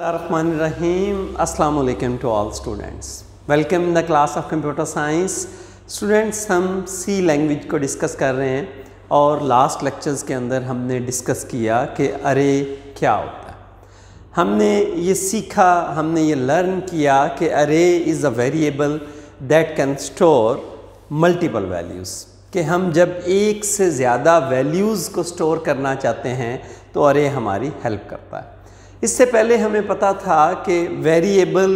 Bismillahirrahmanirrahim. Assalamu alaikum to all students. Welcome in the class of computer science. Students, हम C language को discuss कर रहे हैं और लास्ट लेक्चर्स के अंदर हमने डिस्कस किया कि अरे क्या होता है। हमने ये सीखा, हमने ये लर्न किया कि अरे is a variable that can store multiple values, कि हम जब एक से ज़्यादा वैल्यूज़ को स्टोर करना चाहते हैं तो अरे हमारी हेल्प करता है। इससे पहले हमें पता था कि वेरिएबल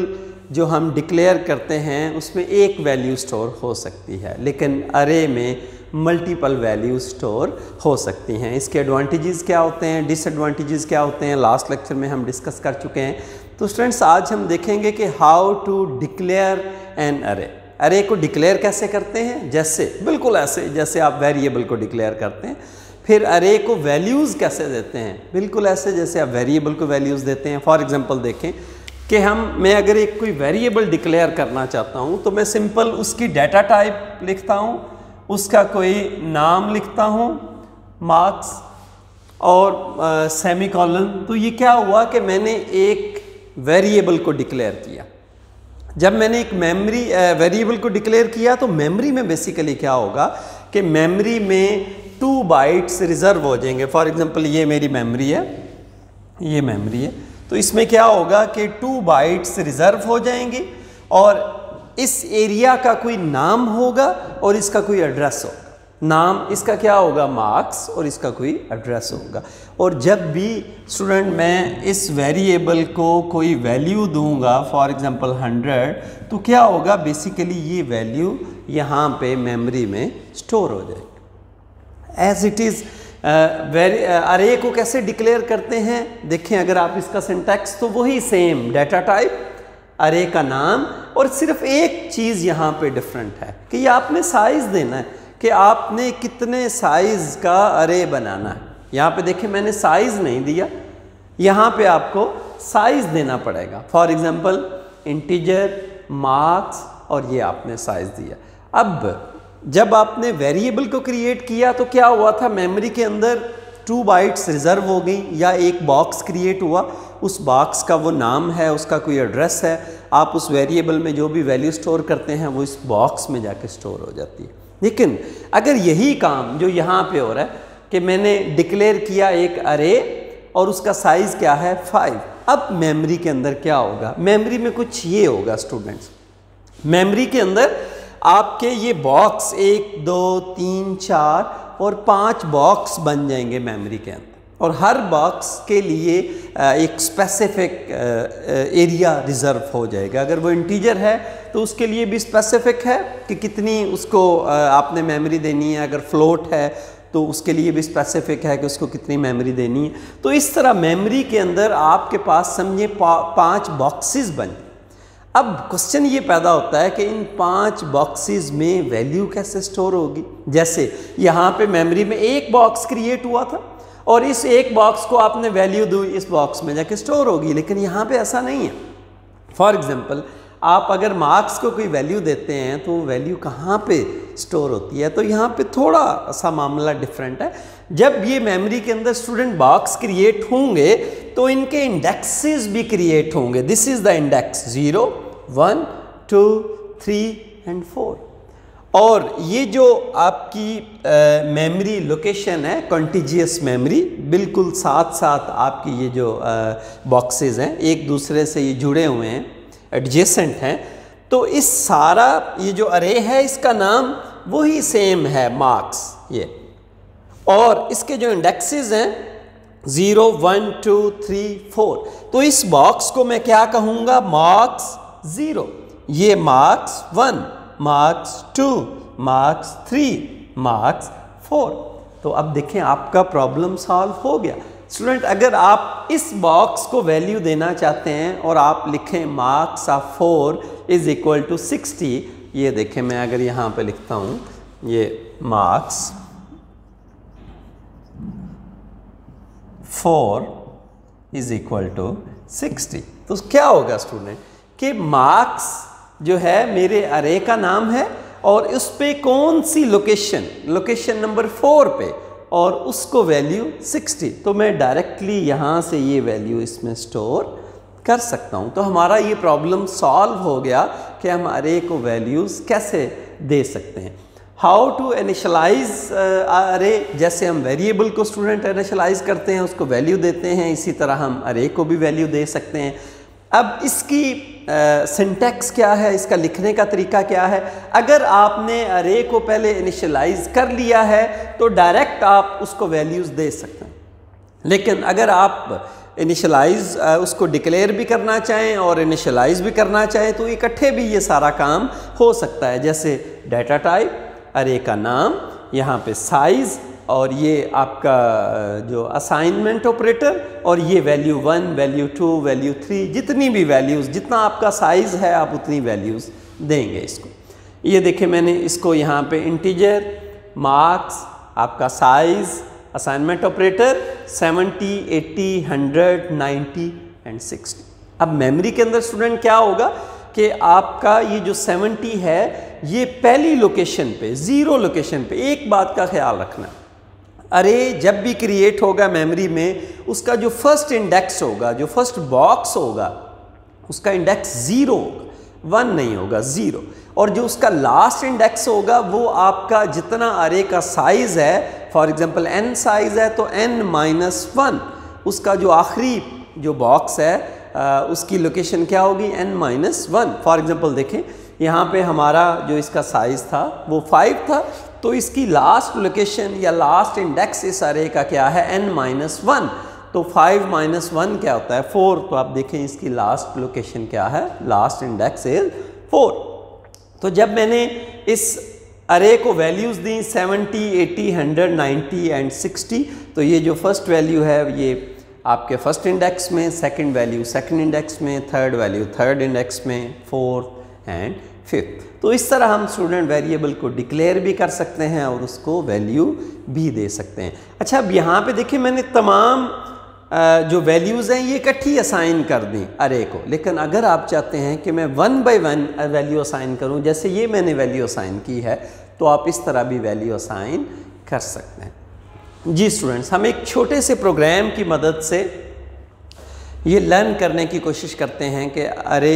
जो हम डिक्लेयर करते हैं उसमें एक वैल्यू स्टोर हो सकती है, लेकिन अरे में मल्टीपल वैल्यू स्टोर हो सकती हैं। इसके एडवांटेजेस क्या होते हैं, डिसएडवांटेजेस क्या होते हैं, लास्ट लेक्चर में हम डिस्कस कर चुके हैं। तो स्टूडेंट्स, आज हम देखेंगे कि हाउ टू डिक्लेयर एन अरे। अरे को डिक्लेयर कैसे करते हैं, जैसे बिल्कुल ऐसे जैसे आप वेरिएबल को डिक्लेयर करते हैं। फिर अरे को वैल्यूज़ कैसे देते हैं, बिल्कुल ऐसे जैसे आप वेरिएबल को वैल्यूज़ देते हैं। फॉर एग्जांपल देखें कि मैं अगर एक कोई वेरिएबल डिक्लेयर करना चाहता हूं तो मैं सिंपल उसकी डाटा टाइप लिखता हूं, उसका कोई नाम लिखता हूं, मार्क्स और सेमीकोलन। तो ये क्या हुआ कि मैंने एक वेरिएबल को डिक्लेयर किया। जब मैंने एक वेरिएबल को डिक्लेयर किया तो मेमोरी में बेसिकली क्या होगा कि मेमोरी में 2 बाइट्स रिजर्व हो जाएंगे। फॉर एग्जांपल ये मेरी मेमोरी है, ये मेमोरी है, तो इसमें क्या होगा कि 2 बाइट्स रिजर्व हो जाएंगी और इस एरिया का कोई नाम होगा और इसका कोई एड्रेस होगा। नाम इसका क्या होगा, मार्क्स, और इसका कोई एड्रेस होगा। और जब भी स्टूडेंट मैं इस वेरिएबल को कोई वैल्यू दूंगा, फॉर एग्जांपल 100, तो क्या होगा, बेसिकली ये वैल्यू यहाँ पे मेमोरी में स्टोर हो जाएगी। एज इट इज़ अरे को कैसे डिक्लेयर करते हैं, देखें अगर आप इसका सिंटैक्स तो वही सेम, डाटा टाइप, अरे का नाम, और सिर्फ एक चीज़ यहाँ पे डिफरेंट है कि ये आपने साइज़ देना है कि आपने कितने साइज़ का अरे बनाना है। यहाँ पे देखें मैंने साइज़ नहीं दिया, यहाँ पे आपको साइज़ देना पड़ेगा। फॉर एग्जांपल इंटीजर, मार्क्स, और ये आपने साइज़ दिया। अब जब आपने वेरिएबल को क्रिएट किया तो क्या हुआ था, मेमोरी के अंदर 2 बाइट्स रिजर्व हो गई या एक बॉक्स क्रिएट हुआ। उस बॉक्स का वो नाम है, उसका कोई एड्रेस है। आप उस वेरिएबल में जो भी वैल्यू स्टोर करते हैं वो इस बॉक्स में जाके स्टोर हो जाती है। लेकिन अगर यही काम जो यहाँ पे हो रहा है कि मैंने डिक्लेयर किया एक अरे और उसका साइज़ क्या है 5, अब मेमोरी के अंदर क्या होगा, मेमोरी में कुछ ये होगा स्टूडेंट्स। मेमोरी के अंदर आपके ये बॉक्स 1 2 3 4 और 5 बॉक्स बन जाएंगे मेमोरी के अंदर, और हर बॉक्स के लिए एक स्पेसिफिक एरिया रिजर्व हो जाएगा। अगर वो इंटीजर है तो उसके लिए भी स्पेसिफिक है कि कितनी उसको आपने मेमोरी देनी है। अगर फ्लोट है तो उसके लिए भी स्पेसिफिक है कि उसको कितनी मेमोरी देनी है। तो इस तरह मेमोरी के अंदर आपके पास समझे 5 बॉक्सेस बन। अब क्वेश्चन ये पैदा होता है कि इन 5 बॉक्सेस में वैल्यू कैसे स्टोर होगी। जैसे यहाँ पे मेमोरी में एक बॉक्स क्रिएट हुआ था और इस एक बॉक्स को आपने वैल्यू दी, इस बॉक्स में जाके स्टोर होगी, लेकिन यहाँ पे ऐसा नहीं है। फॉर एग्जांपल आप अगर मार्क्स को कोई वैल्यू देते हैं तो वैल्यू कहाँ पे स्टोर होती है, तो यहाँ पे थोड़ा सा मामला डिफरेंट है। जब ये मेमोरी के अंदर स्टूडेंट बॉक्स क्रिएट होंगे तो इनके इंडेक्सेस भी क्रिएट होंगे। This is the index 0 1 2 3 and 4। और ये जो आपकी मेमोरी लोकेशन है, कॉन्टिजियस मेमोरी, बिल्कुल साथ साथ आपकी ये जो बॉक्सेस हैं एक दूसरे से ये जुड़े हुए हैं, एडजेसेंट हैं। तो इस सारा ये जो अरे है इसका नाम वही सेम है, मार्क्स ये, और इसके जो इंडेक्सेस हैं 0 1 2 3 4। तो इस बॉक्स को मैं क्या कहूँगा, मार्क्स 0, ये मार्क्स 1, मार्क्स 2, मार्क्स 3, मार्क्स 4। तो अब देखें आपका प्रॉब्लम सॉल्व हो गया। स्टूडेंट, अगर आप इस बॉक्स को वैल्यू देना चाहते हैं और आप लिखें marks of 4 is equal to 60, ये देखें मैं अगर यहाँ पे लिखता हूँ ये मार्क्स 4 इज इक्वल टू 60, तो क्या होगा स्टूडेंट कि मार्क्स जो है मेरे अरे का नाम है और उस पे कौन सी लोकेशन नंबर 4 पे, और उसको वैल्यू 60। तो मैं डायरेक्टली यहाँ से ये वैल्यू इसमें स्टोर कर सकता हूँ। तो हमारा ये प्रॉब्लम सॉल्व हो गया कि हम अरे को वैल्यूज़ कैसे दे सकते हैं। हाउ टू इनिशियलाइज अरे, जैसे हम वेरिएबल को स्टूडेंट इनिशियलाइज करते हैं, उसको वैल्यू देते हैं, इसी तरह हम अरे को भी वैल्यू दे सकते हैं। अब इसकी सिंटैक्स क्या है, इसका लिखने का तरीका क्या है। अगर आपने अरे को पहले इनिशियलाइज कर लिया है तो डायरेक्ट आप उसको वैल्यूज़ दे सकते हैं, लेकिन अगर आप इनिशियलाइज उसको डिक्लेयर भी करना चाहें और इनिशियलाइज भी करना चाहें तो इकट्ठे भी ये सारा काम हो सकता है। जैसे डाटा टाइप, अरे का नाम, यहाँ पे साइज़, और ये आपका जो असाइनमेंट ऑपरेटर, और ये वैल्यू 1, वैल्यू 2, वैल्यू 3, जितनी भी वैल्यूज़, जितना आपका साइज़ है आप उतनी वैल्यूज़ देंगे इसको। ये देखिए मैंने इसको यहाँ पे इंटीजर, मार्क्स, आपका साइज़, असाइनमेंट ऑपरेटर 70, 80, 100, 90 एंड 60। अब मेमोरी के अंदर स्टूडेंट क्या होगा कि आपका ये जो 70 है ये पहली लोकेशन पे, 0 लोकेशन पे, एक बात का ख्याल रखना, अरे जब भी क्रिएट होगा मेमोरी में उसका जो फर्स्ट इंडेक्स होगा, जो फर्स्ट बॉक्स होगा, उसका इंडेक्स 0 होगा, 1 नहीं होगा, 0। और जो उसका लास्ट इंडेक्स होगा वो आपका जितना अरे का साइज़ है, फॉर एग्जांपल n साइज़ है तो n-1, उसका जो आखिरी जो बॉक्स है उसकी लोकेशन क्या होगी, n-1। फॉर एग्जांपल देखें यहाँ पे हमारा जो इसका साइज़ था वो 5 था, तो इसकी लास्ट लोकेशन या लास्ट इंडेक्स इस अरे का क्या है, n-1। तो 5-1 क्या होता है, 4। तो आप देखें इसकी लास्ट लोकेशन क्या है, लास्ट इंडेक्स इज 4। तो जब मैंने इस अरे को वैल्यूज़ दी 70, 80, 100, 90 एंड 60, तो ये जो फर्स्ट वैल्यू है ये आपके फर्स्ट इंडेक्स में, सेकंड वैल्यू सेकंड इंडेक्स में, थर्ड वैल्यू थर्ड इंडेक्स में, फोर्थ एंड फिफ्थ। तो इस तरह हम स्टूडेंट वेरिएबल को डिक्लेयर भी कर सकते हैं और उसको वैल्यू भी दे सकते हैं। अच्छा, अब यहाँ पे देखिए मैंने तमाम जो वैल्यूज़ हैं ये इकट्ठी असाइन कर दी अरे को, लेकिन अगर आप चाहते हैं कि मैं 1 बाय 1 वैल्यू असाइन करूं, जैसे ये मैंने वैल्यू असाइन की है, तो आप इस तरह भी वैल्यू असाइन कर सकते हैं। जी स्टूडेंट्स, हम एक छोटे से प्रोग्राम की मदद से ये लर्न करने की कोशिश करते हैं कि अरे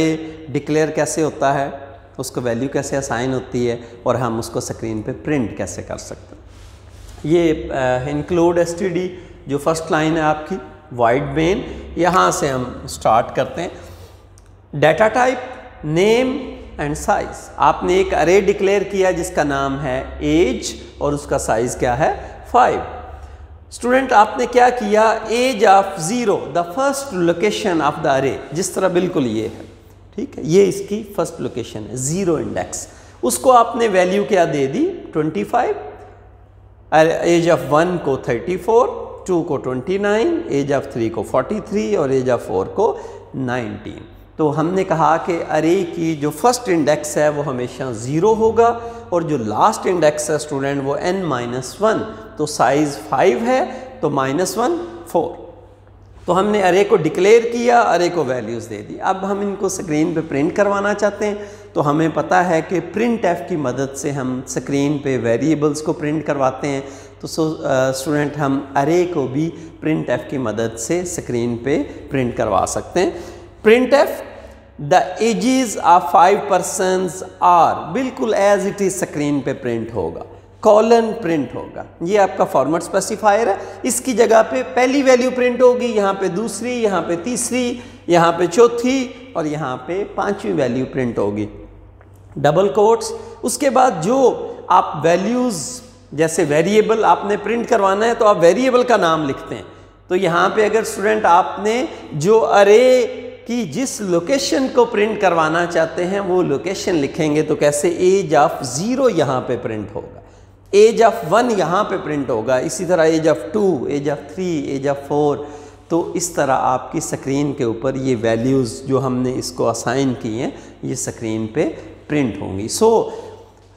डिक्लेयर कैसे होता है, उसको वैल्यू कैसे असाइन होती है और हम उसको स्क्रीन पे प्रिंट कैसे कर सकते हैं। ये इंक्लूड एसटीडी जो फर्स्ट लाइन है आपकी, वाइड मेन, यहाँ से हम स्टार्ट करते हैं। Data type, name and size. आपने एक अरे डिक्लेयर किया जिसका नाम है एज और उसका साइज क्या है 5। स्टूडेंट आपने क्या किया, age of 0, the first location of the array, जिस तरह बिल्कुल ये है, ठीक है, ये इसकी फर्स्ट लोकेशन है, 0 इंडेक्स, उसको आपने वैल्यू क्या दे दी 25, एज ऑफ 1 को 34, 2 को 29, एज ऑफ 3 को 43 और एज ऑफ 4 को 19। तो हमने कहा कि अरे की जो फर्स्ट इंडेक्स है वो हमेशा 0 होगा और जो लास्ट इंडेक्स है स्टूडेंट वो n-1, तो साइज़ 5 है तो -1 4। तो हमने अरे को डिक्लेयर किया, अरे को वैल्यूज़ दे दी। अब हम इनको स्क्रीन पे प्रिंट करवाना चाहते हैं, तो हमें पता है कि प्रिंट एफ की मदद से हम स्क्रीन पे वेरिएबल्स को प्रिंट करवाते हैं। तो स्टूडेंट हम अरे को भी प्रिंट एफ की मदद से स्क्रीन पे प्रिंट करवा सकते हैं। Printf the ages of 5 persons are, बिल्कुल एज इट इज स्क्रीन पे प्रिंट होगा, कॉलन प्रिंट होगा। ये आपका फॉर्मेट स्पेसिफायर है, इसकी जगह पे पहली वैल्यू प्रिंट होगी, यहाँ पे दूसरी, यहाँ पे तीसरी, यहाँ पे चौथी और यहाँ पे 5वीं वैल्यू प्रिंट होगी, डबल कोट्स। उसके बाद जो आप वैल्यूज़, जैसे वेरिएबल आपने प्रिंट करवाना है तो आप वेरिएबल का नाम लिखते हैं। तो यहाँ पे अगर स्टूडेंट आपने जो अरे कि जिस लोकेशन को प्रिंट करवाना चाहते हैं वो लोकेशन लिखेंगे, तो कैसे, एज ऑफ 0 यहाँ पे प्रिंट होगा, एज ऑफ 1 यहाँ पे प्रिंट होगा, इसी तरह age of 2, age of 3, age of 4। तो इस तरह आपकी स्क्रीन के ऊपर ये वैल्यूज़ जो हमने इसको असाइन की हैं ये स्क्रीन पे प्रिंट होंगी।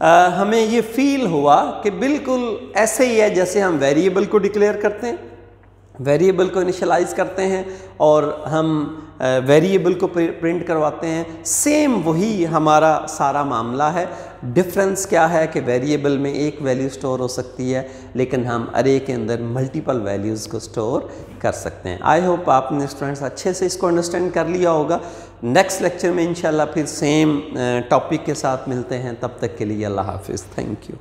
हमें ये फील हुआ कि बिल्कुल ऐसे ही है जैसे हम वेरिएबल को डिक्लेयर करते हैं, वेरिएबल को इनिशियलाइज करते हैं और हम वेरिएबल को प्रिंट करवाते हैं। सेम वही हमारा सारा मामला है। डिफरेंस क्या है कि वेरिएबल में एक वैल्यू स्टोर हो सकती है, लेकिन हम अरे के अंदर मल्टीपल वैल्यूज़ को स्टोर कर सकते हैं। आई होप आपने स्टूडेंट्स अच्छे से इसको अंडरस्टैंड कर लिया होगा। नेक्स्ट लेक्चर में इंशाल्लाह फिर सेम टॉपिक के साथ मिलते हैं। तब तक के लिए अल्लाह हाफिज़। Thank you.